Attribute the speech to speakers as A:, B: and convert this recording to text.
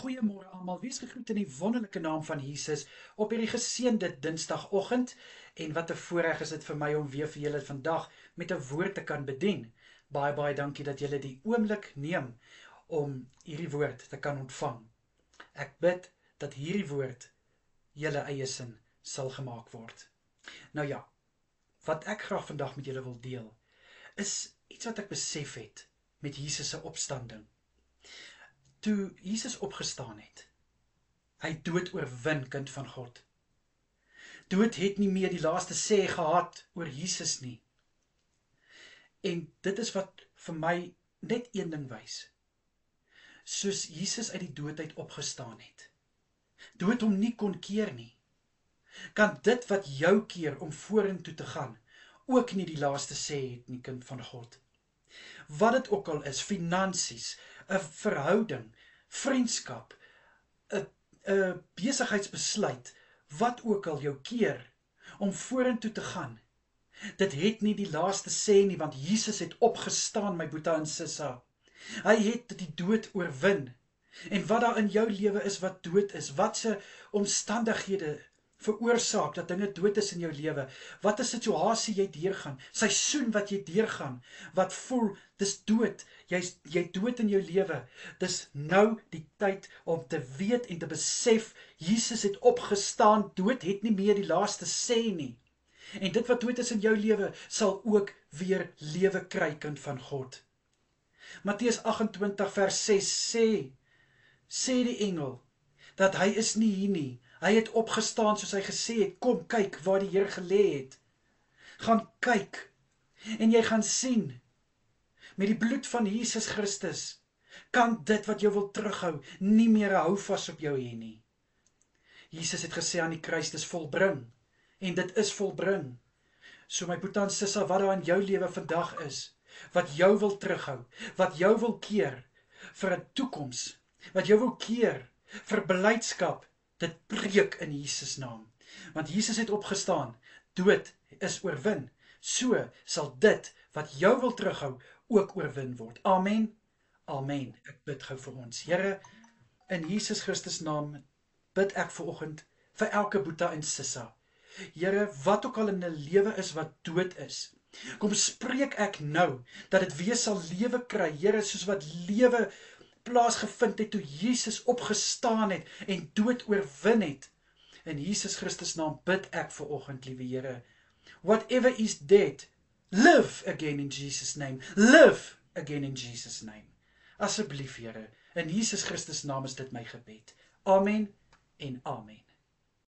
A: Goeiemôre almal, wees gegroet in die wonderlike naam van Jesus op hierdie geseënde Dinsdagoggend. En wat 'n voorreg is dit vir my om weer vir julle vandag met 'n woord te kan bedien. Baie dankie dat julle die oomblik neem om hierdie woord te kan ontvang. Ek bid dat hierdie woord julle eie sin sal gemaak word. Nou ja, wat ek graag vandag met julle wil deel, is iets wat ek besef het met Jesus se opstanding. Toe Jesus opgestaan het, hy dood oorwin, kind van God. Dood het nie meer die laaste sê gehad oor Jesus nie. En dit is wat vir my net een ding wys. Soos Jesus uit die dood uit opgestaan het, dood hom nie kon keer nie, kan dit wat jou keer om vorentoe te gaan, ook nie die laaste sê het nie, kind van God. Wat dit ook al is, finansies, 'n verhouding, vriendskap, 'n besigheidsbesluit, wat ook al jou keer om vorentoe te gaan, dit het nie die laaste sê nie, want Jesus het opgestaan, my boeta en sissa. Hy het die dood oorwin. En wat daar in jou lewe is wat dood is, watse omstandighede veroorsaak dat dinge dood is in jou lewe, wat 'n situasie jy deurgaan, seisoen wat jy deurgaan, wat voel, dis dood, jy dood in jou lewe, dis nou die tyd om te weet en te besef, Jesus het opgestaan, dood het nie meer die laaste sê nie, en dit wat dood is in jou lewe, sal ook weer lewe kry, kind van God. Matteus 28 vers 6 sê die engel, dat hy is nie hier nie, hy het opgestaan soos hy gesê het, kom kyk waar die Here gelê het, gaan kyk, en jy gaan sien, met die bloed van Jesus Christus, kan dit wat jou wil terughou, nie meer 'n houvas op jou hê nie. Jesus het gesê aan die kruis, dis volbring, en dit is volbring. So my boeta en sissa, wat daar in jou lewe vandag is, wat jou wil terughou, wat jou wil keer vir 'n toekoms, wat jou wil keer vir blydskap, dit breek in Jesus naam. Want Jesus het opgestaan, dood is oorwin. So sal dit wat jou wil terughou ook oorwin word. Amen. Amen. Ek bid gou vir ons. Here, in Jesus Christus naam bid ek vanoggend vir elke boeta en sissa. Here, wat ook al in 'n lewe is wat dood is, kom spreek ek nou dat dit weer sal lewe kry. Here, soos wat lewe plaasgevind het toe Jesus opgestaan het en dood oorwin het. In Jesus Christus naam bid ek vanoggend, liewe Here. Whatever is dead, live again in Jesus name. Live again in Jesus name. Asseblief, Here, in Jesus Christus naam is dit my gebed. Amen en amen.